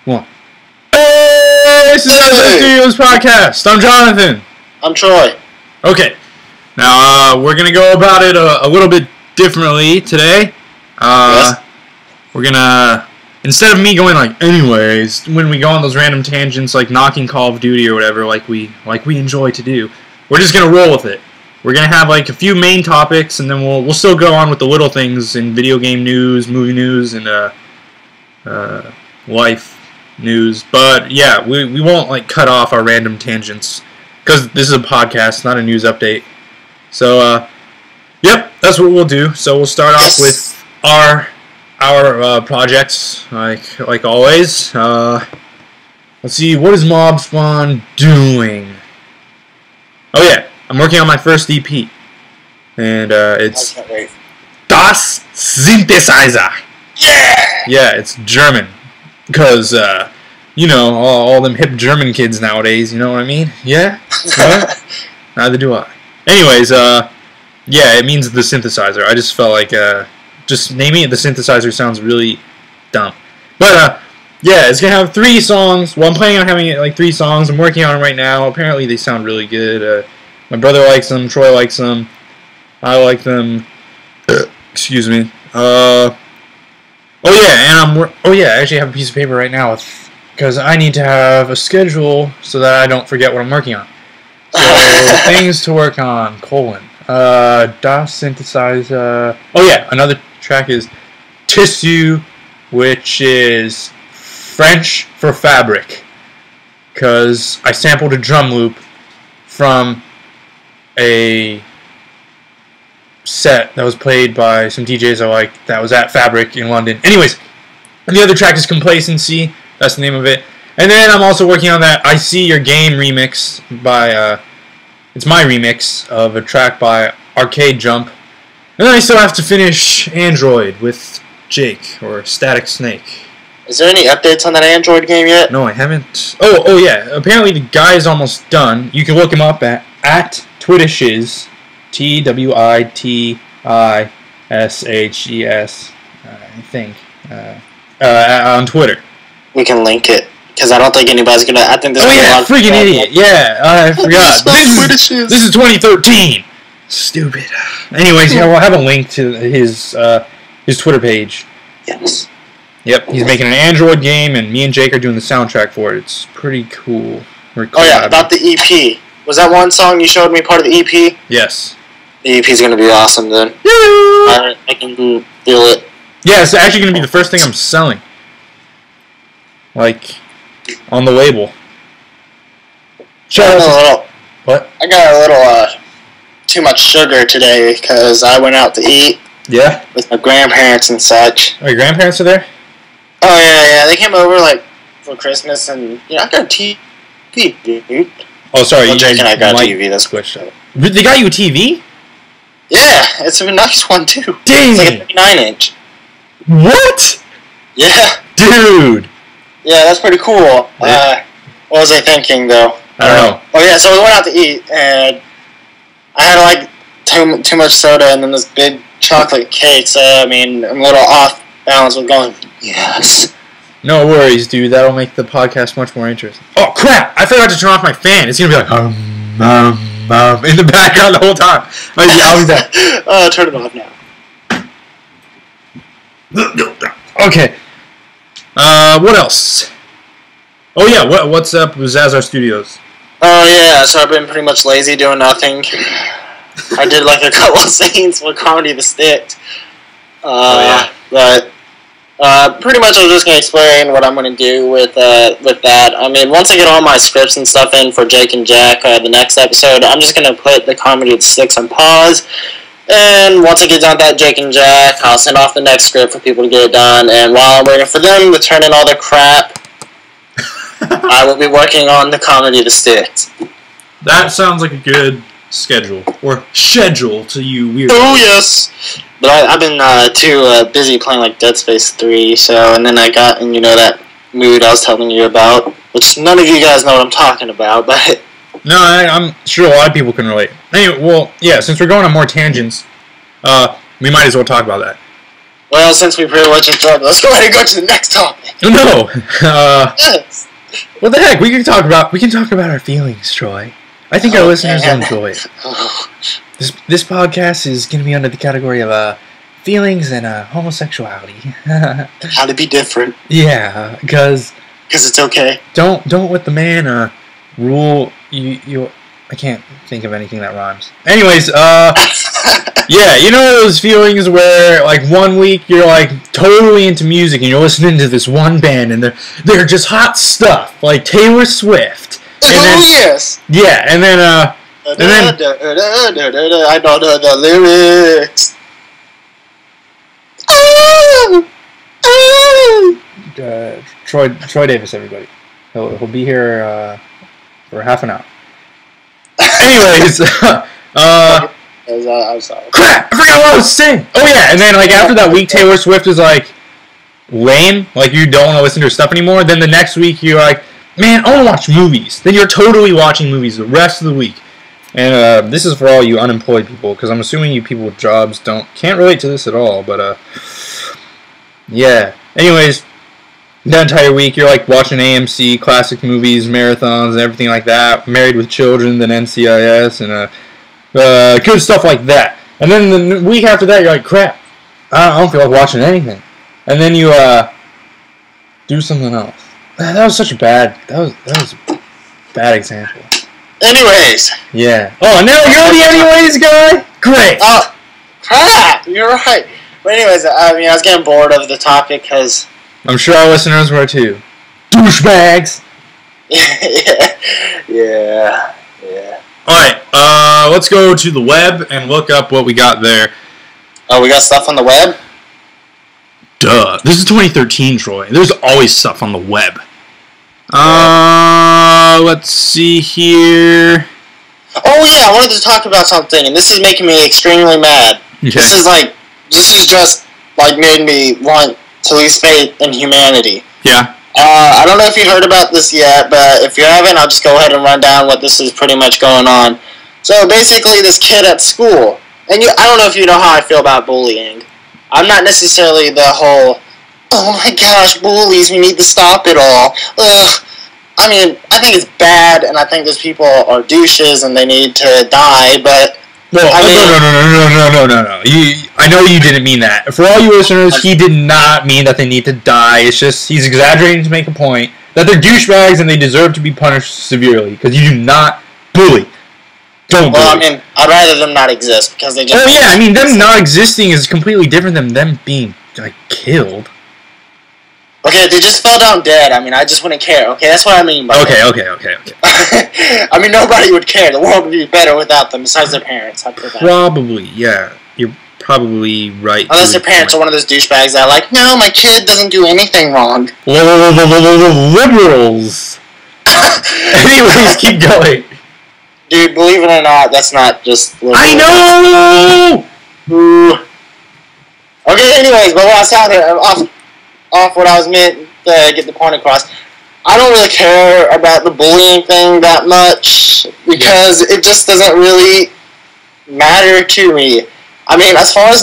One. Hey, this is Zazar Studios podcast. I'm Jonathan. I'm Troy. Okay, now we're gonna go about it a little bit differently today. Yes. We're gonna, instead of me going like, anyways, when we go on those random tangents like knocking Call of Duty or whatever, like we enjoy to do, we're just gonna roll with it. We're gonna have like a few main topics, and then we'll still go on with the little things in video game news, movie news, and life news. But yeah, we won't like cut off our random tangents because this is a podcast, not a news update. So yep, that's what we'll do. So we'll start off with our projects like always. Let's see, what is Mob Spawn doing? Oh yeah, I'm working on my first EP, and it's Das Synthesizer. Yeah, it's German, because you know, all them hip German kids nowadays. You know what I mean? Yeah. Neither do I. Anyways, yeah, it means the synthesizer. I just felt like just naming it the synthesizer sounds really dumb. But yeah, it's gonna have 3 songs. Well, I'm planning on having it like 3 songs. I'm working on them right now. Apparently, they sound really good. My brother likes them. Troy likes them. I like them. Excuse me. Oh yeah, and I actually have a piece of paper right now because I need to have a schedule so that I don't forget what I'm working on. So things to work on: Das Synthesizer. Oh yeah, another track is Tissue, which is French for fabric, because I sampled a drum loop from a set that was played by some DJs I like that was at Fabric in London. Anyways, and the other track is Complacency. That's the name of it. And then I'm also working on that I See Your Game remix by, it's my remix of a track by Arcade Jump. And then I still have to finish Android with Jake, or Static Snake. Is there any updates on that Android game yet? No, I haven't. Oh yeah, apparently the guy is almost done. You can look him up at Twittishes. TWITISHES, I think, on Twitter. We can link it, because I don't think anybody's gonna. I think this. Oh yeah, freaking idiot! Yeah, I forgot. This is 2013. Stupid. Anyways, yeah, we'll have a link to his Twitter page. Yes. Yep, he's making an Android game, and me and Jake are doing the soundtrack for it. It's pretty cool. Oh yeah, about the EP. Was that one song you showed me part of the EP? Yes. The EP's gonna be awesome then. I can feel it. Yeah, it's actually gonna be the first thing I'm selling. Like, on the label. What? I got a little too much sugar today because I went out to eat. Yeah? With my grandparents and such. Oh, your grandparents are there? Oh yeah. They came over like for Christmas, and I got a TV, dude. Oh, sorry. I got a TV. That's switched up. They got you a TV? Yeah, it's a nice one too. Dang! It's like a 39-inch. What? Yeah. Dude! Yeah, that's pretty cool. Yeah. What was I thinking, though? I don't know. Oh, yeah, so we went out to eat, and I had, like, too much soda and then this big chocolate cake, so, I mean, I'm a little off balance with going, yes. No worries, dude. That'll make the podcast much more interesting. Oh, crap! I forgot to turn off my fan. It's gonna be like, in the background the whole time. I'll be back. Turn it off now. Okay. What else? Oh yeah, what's up with Zazar Studios? Oh yeah, so I've been pretty much lazy doing nothing. I did like a couple of scenes for Comedy the Stick. But pretty much I was just gonna explain what I'm gonna do with that. I mean, once I get all my scripts and stuff in for Jake and Jack, the next episode, I'm just gonna put the Comedy of the Sticks on pause. And once I get done with that Jake and Jack, I'll send off the next script for people to get it done. And while I'm waiting for them to turn in all their crap, I will be working on the Comedy of the Sticks. That sounds like a good schedule, or schedule to you weirdos. Oh yes. But I've been too busy playing like Dead Space 3, so, and then I got in, that mood I was telling you about, which none of you guys know what I'm talking about, but... No, I'm sure a lot of people can relate. Anyway, well, yeah, since we're going on more tangents, we might as well talk about that. Well, since we pretty much interrupted, let's go ahead and go to the next topic. No. Yes. What the heck? We can talk about our feelings, Troy. I think our listeners will enjoy it. This podcast is going to be under the category of feelings and homosexuality. How to be different. Yeah, because it's okay. Don't let the man rule you. I can't think of anything that rhymes. Anyways, yeah, you know those feelings where, like, one week you're, like, totally into music and you're listening to this one band and they're just hot stuff, like Taylor Swift. Yes. Yeah, and then I don't know the lyrics. Troy Davis, everybody. He'll be here for half an hour. Anyways, I'm sorry. Crap! I forgot what I was saying. Oh yeah, and then like after that week, Taylor Swift is like lame. Like you don't want to listen to her stuff anymore. Then the next week you're like, man, I want to watch movies. Then you're totally watching movies the rest of the week. And this is for all you unemployed people, because I'm assuming you people with jobs can't relate to this at all. But yeah. Anyways, that entire week you're like watching AMC classic movies, marathons, and everything like that. Married with Children, then NCIS, and good stuff like that. And then the week after that, you're like, crap, I don't feel like watching anything. And then you do something else. That was such a bad. That was a bad example. Anyways. Yeah. Oh, now you're the anyways guy. Great. Oh, crap! You're right. But anyways, I mean, I was getting bored of the topic because I'm sure our listeners were too. Douchebags. Yeah. Alright, let's go to the web and look up what we got there. Oh, we got stuff on the web? Duh. This is 2013, Troy. There's always stuff on the web. Let's see here. Oh, yeah, I wanted to talk about something, and this is making me extremely mad. Okay. This is just, like, made me want to lose faith in humanity. Yeah. I don't know if you heard about this yet, but if you haven't, I'll just go ahead and run down what this is pretty much going on. So basically, this kid at school, and I don't know if you know how I feel about bullying. I'm not necessarily the whole, oh my gosh, bullies, we need to stop it all. Ugh. I mean, I think it's bad, and I think those people are douches, and they need to die, but No. I know you didn't mean that. For all you listeners, he did not mean that they need to die. It's just he's exaggerating to make a point that they're douchebags and they deserve to be punished severely because you do not bully. Don't bully. Well, I mean, I'd rather them not exist because they just. Oh yeah, I mean, them not existing is completely different than them being like killed. Okay, they just fell down dead. I mean, I just wouldn't care. Okay, that's what I mean by Okay. I mean, nobody would care. The world would be better without them, besides their parents. Probably, yeah. You're probably right. Unless their parents are one of those douchebags that are like, no, my kid doesn't do anything wrong. Liberals. Anyways, keep going. Dude, believe it or not, that's not just liberals. I know! Ooh. Okay, anyways, but what I was talking off what I was meant to get the point across. I don't really care about the bullying thing that much because it just doesn't really matter to me. I mean, as far as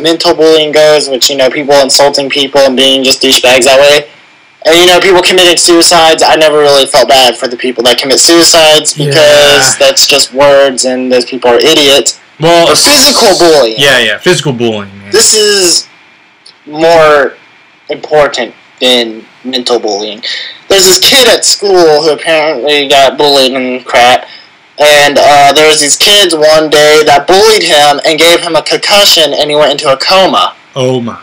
mental bullying goes, which, you know, people insulting people and being just douchebags that way, and, you know, people committing suicides, I never really felt bad for the people that commit suicides because that's just words and those people are idiots. Well, but physical bullying. Yeah, physical bullying. Man. This is more important than mental bullying. There's this kid at school who apparently got bullied and crap, and there was these kids one day that bullied him and gave him a concussion, and he went into a coma. Oh my.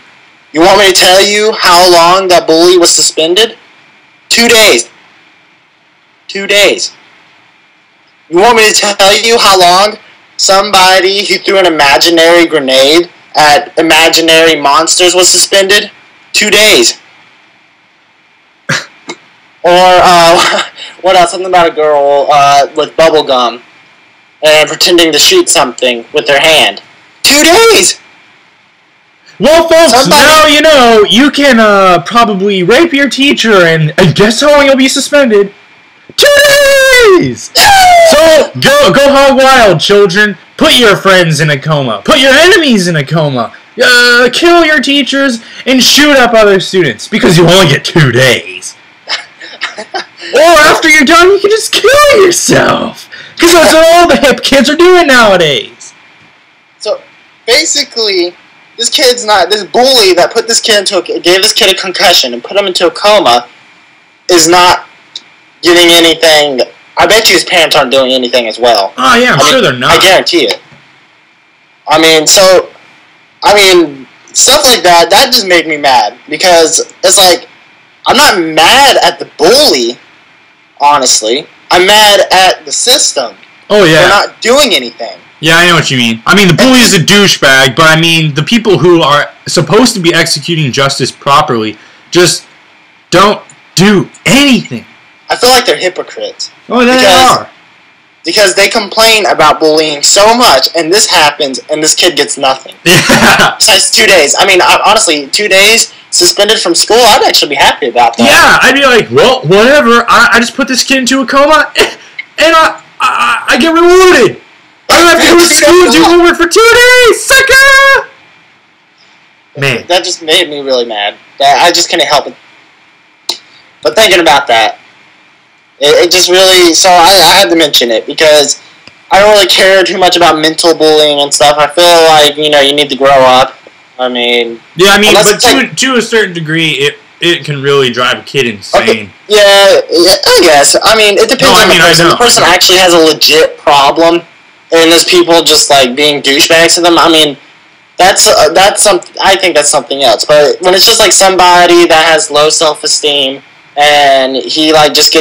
You want me to tell you how long that bully was suspended? 2 days. 2 days. You want me to tell you how long somebody who threw an imaginary grenade at imaginary monsters was suspended? 2 days. Or, what else? Something about a girl with bubble gum and pretending to shoot something with her hand. 2 days! Well, folks, now you know you can probably rape your teacher and guess how long you'll be suspended? 2 days! So, go hog wild, children. Put your friends in a coma. Put your enemies in a coma. kill your teachers and shoot up other students because you only get 2 days. Or after you're done, you can just kill yourself because that's what all the hip kids are doing nowadays. So basically, this bully that put this kid gave this kid a concussion and put him into a coma is not getting anything. I bet you his parents aren't doing anything as well. Oh yeah, I'm sure they're not. I guarantee it. Stuff like that just made me mad because it's like, I'm not mad at the bully, honestly. I'm mad at the system. Oh yeah. They're not doing anything. Yeah, I know what you mean. I mean, the bully is a douchebag, but I mean, the people who are supposed to be executing justice properly just don't do anything. I feel like they're hypocrites. Oh, they are. Because they complain about bullying so much, and this happens, and this kid gets nothing. Yeah. Besides 2 days. I mean, honestly, 2 days suspended from school, I'd actually be happy about that. Yeah, I'd be like, well, whatever. I just put this kid into a coma, and I get rewarded. I don't have to go to school and do homework for 2 days. Sucker! Man. That just made me really mad. I just couldn't help it. But thinking about that, it just really... So I had to mention it because I don't really care too much about mental bullying and stuff. I feel like, you need to grow up. I mean... Yeah, I mean, but to a certain degree, it can really drive a kid insane. Okay. Yeah, I guess. I mean, it depends on the person. If the person actually has a legit problem, and there's people just, like, being douchebags to them, I mean... That's something. I think that's something else. But when it's just like somebody that has low self-esteem and he like just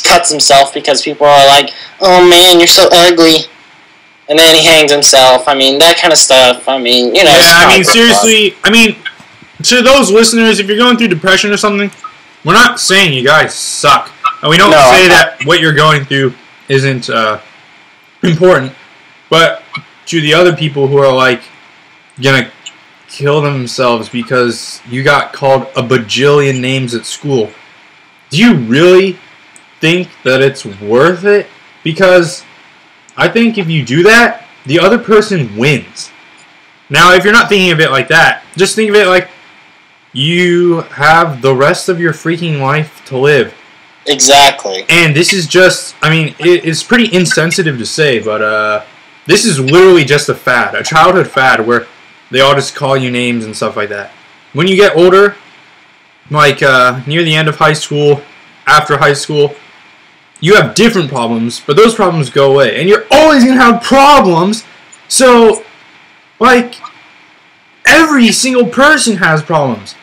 cuts himself because people are like, "Oh man, you're so ugly," and then he hangs himself. I mean, that kind of stuff. I mean, Yeah, I mean, seriously. I mean, to those listeners, if you're going through depression or something, we're not saying you guys suck, and we don't say that what you're going through isn't important. But to the other people who are like gonna kill themselves because you got called a bajillion names at school, do you really think that it's worth it? Because I think if you do that, the other person wins. Now, if you're not thinking of it like that, just think of it like you have the rest of your freaking life to live. Exactly. And this is just, I mean, it's pretty insensitive to say, but this is literally just a fad, a childhood fad where they all just call you names and stuff like that. When you get older, like near the end of high school, after high school, you have different problems, but those problems go away. And you're always going to have problems. So, like, every single person has problems.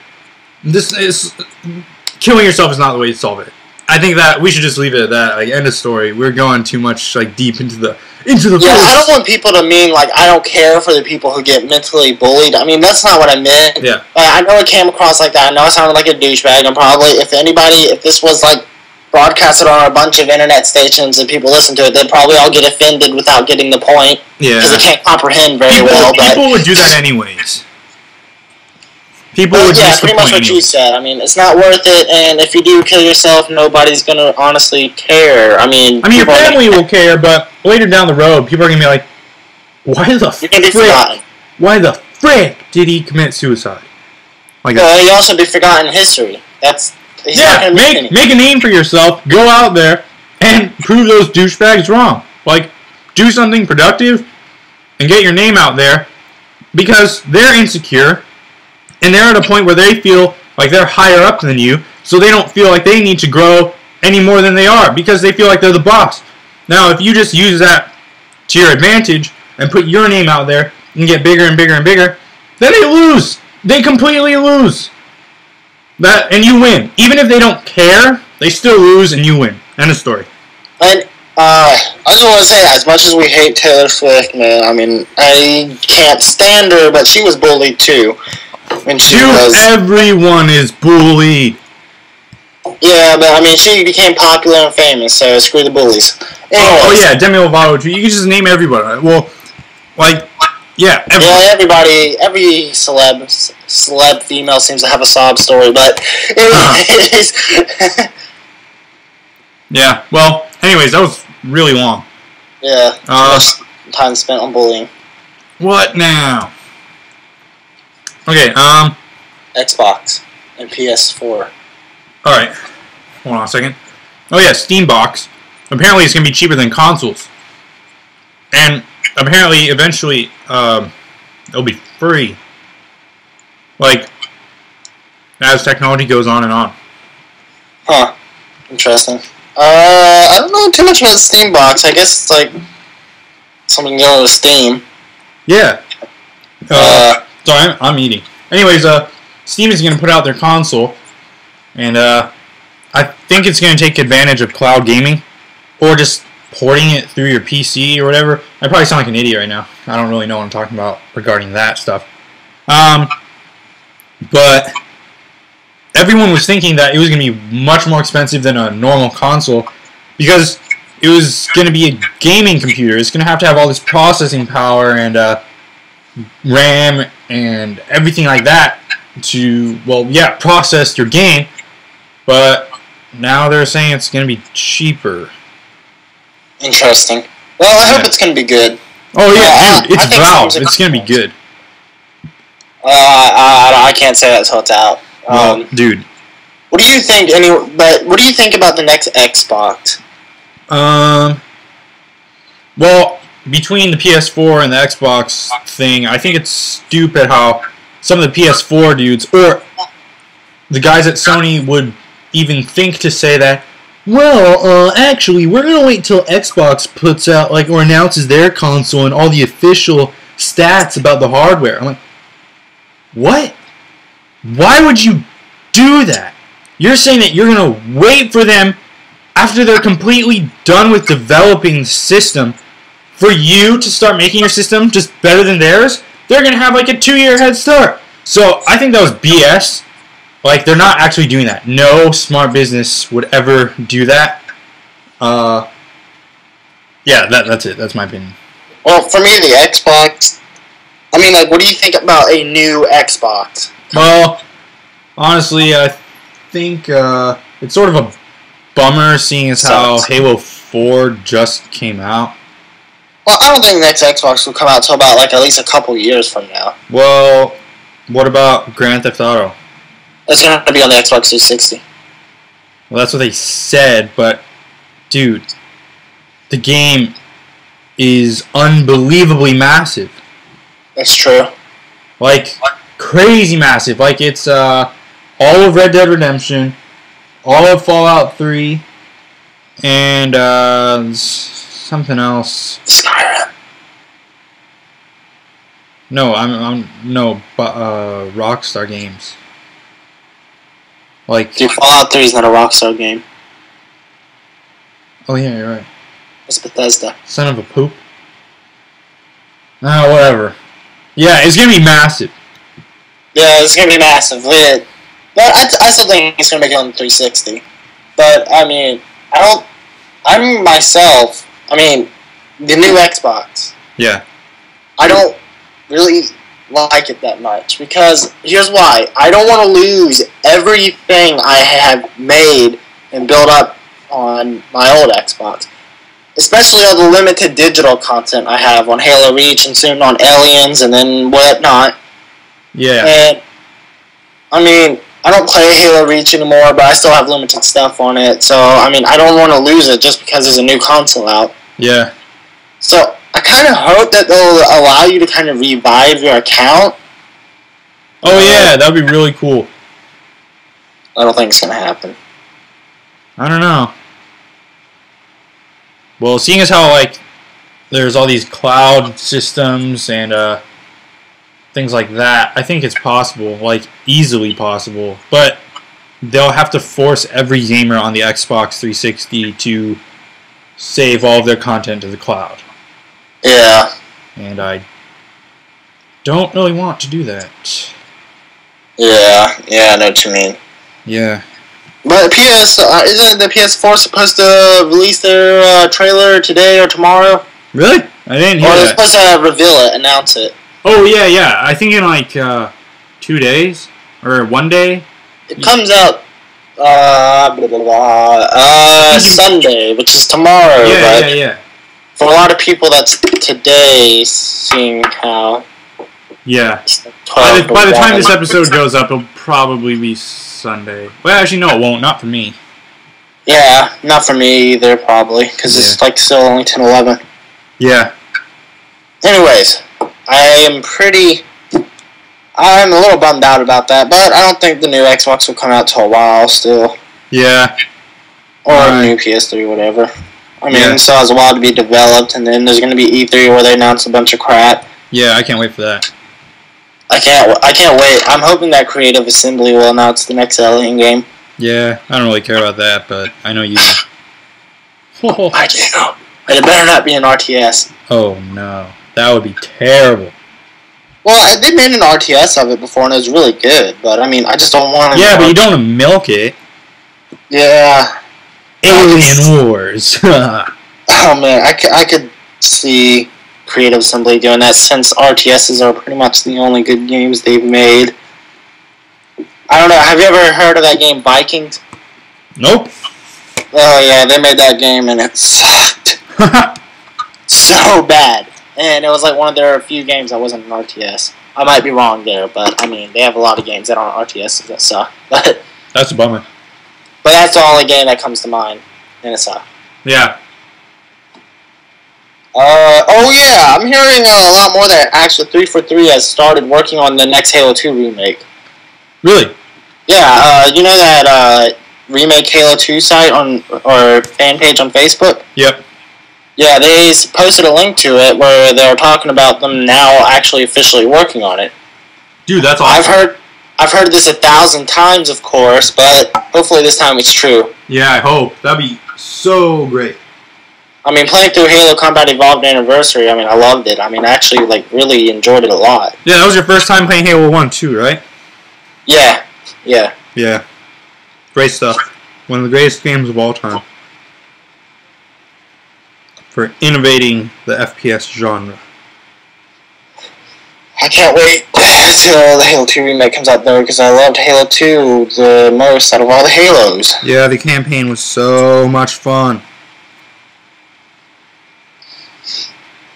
Killing yourself is not the way to solve it. I think that we should just leave it at that. Like, end of story. We're going too much like deep into the Yeah, I don't want people to mean like I don't care for the people who get mentally bullied. I mean, that's not what I meant. Yeah. I know it came across like that. I know I sounded like a douchebag. And probably if this was like broadcasted on a bunch of internet stations and people listen to it, they'd probably all get offended without getting the point. Yeah. Because they can't comprehend very well. People would do that anyways. People would yeah, pretty much what you said. I mean, it's not worth it, and if you do kill yourself, nobody's gonna honestly care. I mean, your family will care, but later down the road, people are gonna be like, "Why the frick did he commit suicide?" Like, you also be forgotten in history. He's not gonna make a name for yourself. Go out there and prove those douchebags wrong. Like, do something productive and get your name out there because they're insecure. And they're at a point where they feel like they're higher up than you, so they don't feel like they need to grow any more than they are because they feel like they're the boss. Now, if you just use that to your advantage and put your name out there and get bigger and bigger and bigger, then they lose. They completely lose. And you win. Even if they don't care, they still lose and you win. End of story. And I just want to say, as much as we hate Taylor Swift, man, I mean, I can't stand her, but she was bullied too. Everyone is bullied. Yeah, but I mean, she became popular and famous, so screw the bullies. Anyways. Oh yeah, Demi Lovato. You can just name everybody. Well, like, yeah. Everybody, every celeb female seems to have a sob story, but anyways. Yeah. Well, anyways, that was really long. Yeah. Too much time spent on bullying. What now? Okay. Xbox and PS4. All right. Hold on a second. Oh yeah, Steam Box. Apparently, it's gonna be cheaper than consoles, and apparently, eventually, it'll be free. Like, as technology goes on and on. Huh. Interesting. I don't know too much about the Steam Box. I guess it's like something going to Steam. Yeah. Sorry, I'm eating. Anyways, Steam is going to put out their console, and I think it's going to take advantage of cloud gaming, or just porting it through your PC or whatever. I probably sound like an idiot right now. I don't really know what I'm talking about regarding that stuff. But everyone was thinking that it was going to be much more expensive than a normal console because it was going to be a gaming computer. It's going to have all this processing power and RAM and everything like that to, well, yeah, process your game. But now they're saying it's going to be cheaper. Interesting. Well, I hope it's going to be good. Oh, yeah, dude, it's Valve. It's going to be good. I can't say that until it's out. Well, dude. What do you think? But what do you think about the next Xbox? Well, between the PS4 and the Xbox thing, I think it's stupid how some of the PS4 dudes or the guys at Sony would even think to say that. Well, actually, we're gonna wait till Xbox puts out or announces their console and all the official stats about the hardware. I'm like, what? Why would you do that? You're saying that you're going to wait for them after they're completely done with developing the system for you to start making your system just better than theirs? They're going to have a 2-year head start. So I think that was BS. They're not actually doing that. No smart business would ever do that. Yeah, that's it. That's my opinion. Well, for me, the Xbox... I mean, what do you think about a new Xbox? Well, honestly, I think it's sort of a bummer seeing as how Halo 4 just came out. Well, I don't think the next Xbox will come out until about at least a couple years from now. Well, what about Grand Theft Auto? It's going to be on the Xbox 360. Well, that's what they said, but dude, the game is unbelievably massive. That's true. Crazy massive. It's all of Red Dead Redemption, all of Fallout 3, and something else. Skyrim. No, Rockstar Games. Dude, Fallout 3 is not a Rockstar game. Oh yeah, you're right. It's Bethesda. Son of a poop. Whatever. Yeah, it's gonna be massive. Yeah, it's gonna be massive. But I still think it's gonna make it on the 360. But I mean, the new Xbox. Yeah. I don't really like it that much because here's why. I don't want to lose everything I have made and built up on my old Xbox. Especially all the limited digital content I have on Halo Reach and soon on Aliens and then whatnot. Yeah. And, I don't play Halo Reach anymore, but I still have limited stuff on it. So, I don't want to lose it just because there's a new console out. Yeah. So, I kind of hope that they'll allow you to kind of revive your account. Oh, yeah, that would be really cool. I don't think it's going to happen. I don't know. Well, seeing as how, there's all these cloud systems and, things like that, I think it's possible, easily possible. But they'll have to force every gamer on the Xbox 360 to save all of their content to the cloud. Yeah. And I don't really want to do that. Yeah, I know what you mean. Yeah. But isn't the PS4 supposed to release their trailer today or tomorrow? Really? I didn't hear that. Or they're supposed to reveal it, announce it. Oh, yeah. I think in 2 days or 1 day. It comes out Sunday, which is tomorrow. Yeah. For a lot of people, that's today, seeing how Yeah. By By the time this episode goes up, it'll probably be Sunday. Well, actually, no, it won't. Not for me. Yeah, not for me either, probably, because it's like still only 10:11. Yeah. Anyways, I'm a little bummed out about that, but I don't think the new Xbox will come out till a while still. Yeah. Or a new PS3, whatever. I mean, it still has a while to be developed, and then there's going to be E3 where they announce a bunch of crap. Yeah, I can't wait for that. I can't wait. I'm hoping that Creative Assembly will announce the next Alien game. Yeah, I don't really care about that, but I know you do. I do. But it better not be an RTS. Oh, no. That would be terrible. Well, they made an RTS of it before, and it was really good, but, I mean, I just don't want to... Yeah, but you don't want to milk it. Yeah. Alien Wars. Oh, man, I could see Creative Assembly doing that, since RTSs are pretty much the only good games they've made. I don't know, have you ever heard of that game, Vikings? Nope. Oh, yeah, they made that game, and it sucked. So bad. And it was like one of their few games that wasn't an RTS. I might be wrong there, but, I mean, they have a lot of games that aren't RTSs that suck. But that's a bummer. But that's the only game that comes to mind, and it sucked. Yeah. Oh yeah, I'm hearing a lot more that actually 343 has started working on the next Halo 2 remake. Really? Yeah, you know that remake Halo 2 site or fan page on Facebook? Yep. Yeah, they posted a link to it where they're talking about them now actually officially working on it. Dude, that's awesome. I've heard this 1,000 times, of course, but hopefully this time it's true. Yeah, I hope. That'd be so great. I mean, playing through Halo Combat Evolved Anniversary, I mean, I loved it. I mean, I actually, really enjoyed it a lot. Yeah, that was your first time playing Halo 1, too, right? Yeah. Yeah. Yeah. Great stuff. One of the greatest games of all time. For innovating the FPS genre. I can't wait until the Halo 2 remake comes out there, because I loved Halo 2 the most out of all the Halos. Yeah, the campaign was so much fun.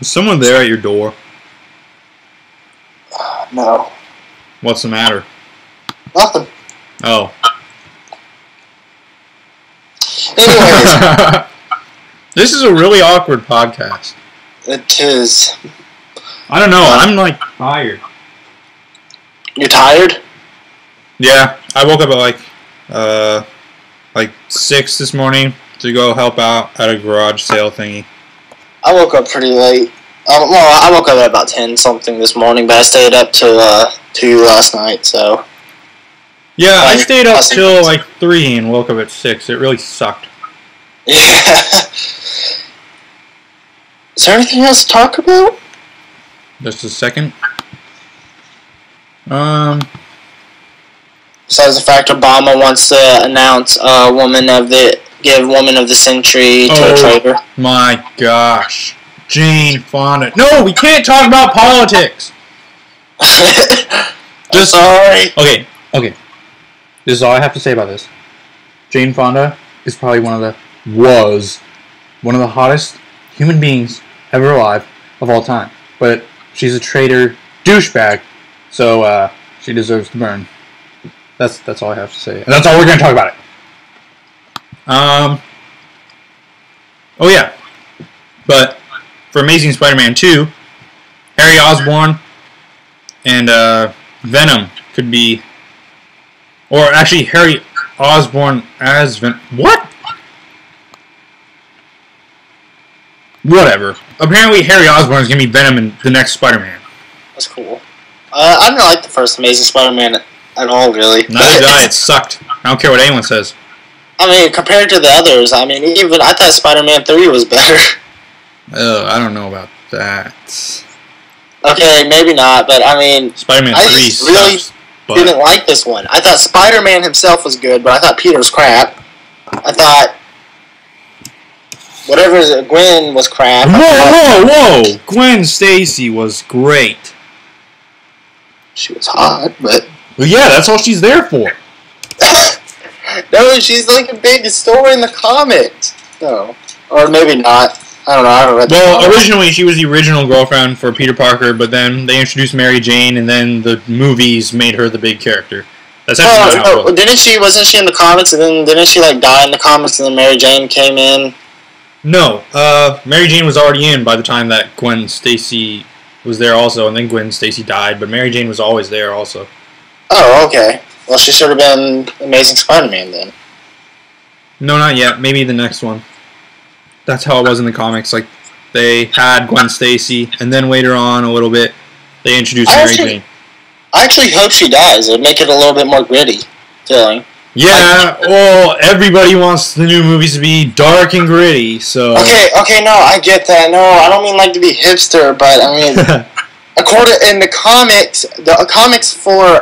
Is someone there at your door? No. What's the matter? Nothing. Oh. Anyways. This is a really awkward podcast. It is. I don't know, I'm tired. You're tired? Yeah, I woke up at 6 this morning to go help out at a garage sale thingy. I woke up pretty late. I woke up at about 10 something this morning, but I stayed up till 2 last night, so... Yeah, I stayed up till 3 and woke up at 6. It really sucked. Yeah. Is there anything else to talk about? Just a second. Besides the fact Obama wants to announce give Woman of the Century to a traitor. Oh my gosh. Jane Fonda. No, we can't talk about politics! Sorry. Okay. This is all I have to say about this. Jane Fonda is probably was one of the hottest human beings ever alive of all time. But she's a traitor douchebag, so she deserves to burn. That's all I have to say. And that's all we're going to talk about it. Oh yeah. But for Amazing Spider-Man 2, Harry Osborn and Venom could be... Or actually, Harry Osborn as Venom... What? Whatever. Apparently, Harry Osborn is going to be Venom in the next Spider-Man. That's cool. I didn't like the first Amazing Spider-Man at all, really. Neither did I. It sucked. I don't care what anyone says. I mean, compared to the others, I mean, I thought Spider-Man 3 was better. I don't know about that. Okay, maybe not, but I mean... Spider-Man 3 sucks. Really didn't like this one. I thought Spider-Man himself was good, but I thought Peter was crap. I thought... Whatever Gwen was crap. Whoa! Gwen Stacy was great. She was hot, but... Well, yeah, that's all she's there for. No, she's like a big story in the comics. No. Or maybe not. I don't know. I haven't read the Well, comics. originally she was the original girlfriend for Peter Parker, but then they introduced Mary Jane, and then the movies made her the big character. That's actually how it was. Wasn't she in the comics, and then didn't she like die in the comics, and then Mary Jane came in? No, Mary Jane was already in by the time that Gwen Stacy was there also, and then Gwen Stacy died, but Mary Jane was always there also. Oh, okay. Well, she should have been Amazing Spider-Man then. No, not yet. Maybe the next one. That's how it was in the comics. Like, they had Gwen Stacy, and then later on, a little bit, they introduced Mary Jane. I actually hope she dies. It'd make it a little bit more gritty feeling. Yeah, well, everybody wants the new movies to be dark and gritty, so... Okay, no, I get that. No, I don't mean like to be hipster, but I mean... in the comics for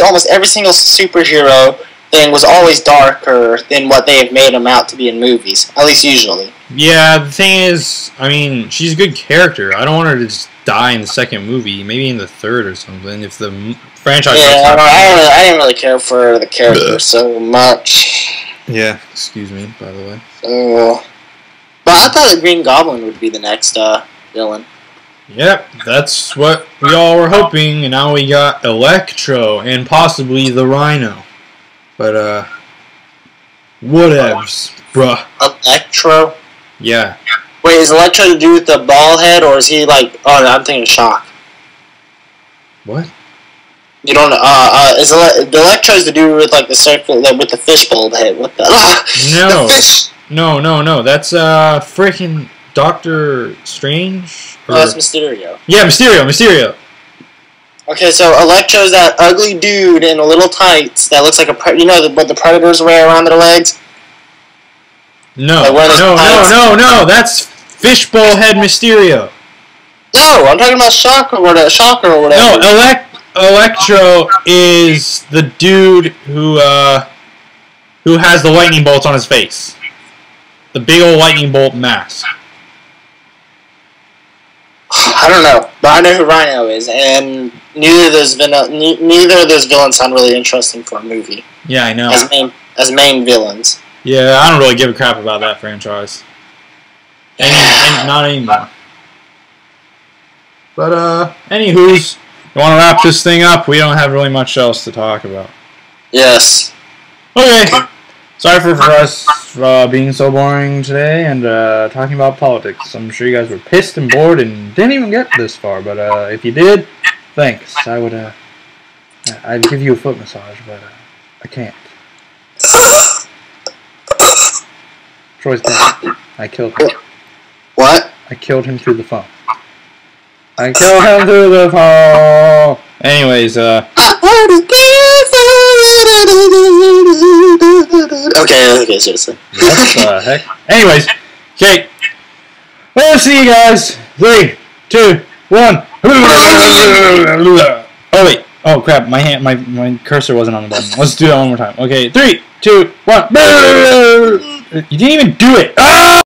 almost every single superhero thing was always darker than what they have made them out to be in movies, at least usually. Yeah, the thing is, I mean, she's a good character. I don't want her to just die in the second movie, maybe in the third or something, if the franchise... Yeah, I didn't really care for the character so much. Yeah, excuse me, by the way. So, but I thought the Green Goblin would be the next villain. Yep, that's what we all were hoping, and now we got Electro, and possibly the Rhino. But, whatevs, bruh. Electro? Yeah. Wait, is Electro to do with the bald head, or is he like... Oh, no, I'm thinking Shock. What? You don't know, the Electro's to do with like the circle, with the fishbowl head, what the... No. The fish! No, that's, freaking Doctor Strange? Oh, that's Mysterio. Yeah, Mysterio. Okay, so Electro's that ugly dude in a little tights that looks like a... You know what the Predators wear around their legs? No, Like no, that's Fishbowl Head Mysterio. No, I'm talking about Shocker or whatever. No, Electro is the dude who has the lightning bolts on his face. The big old lightning bolt mask. I don't know, but I know who Rhino is, and neither of those villains sound really interesting for a movie. Yeah, I know. As main villains. Yeah, I don't really give a crap about that franchise. Not anymore. But, anywho's, you want to wrap this thing up? We don't have really much else to talk about. Yes. Okay. Sorry for us being so boring today and talking about politics. I'm sure you guys were pissed and bored and didn't even get this far. But if you did, thanks. I'd give you a foot massage, but I can't. Troy's dead. I killed him. What? I killed him through the phone. Anyways, Okay, seriously. what the heck? Anyways, okay. We'll see you guys. 3, 2, 1. Oh wait. Oh crap, my cursor wasn't on the button. Let's do that one more time. Okay, 3, 2, 1. You didn't even do it. Ah!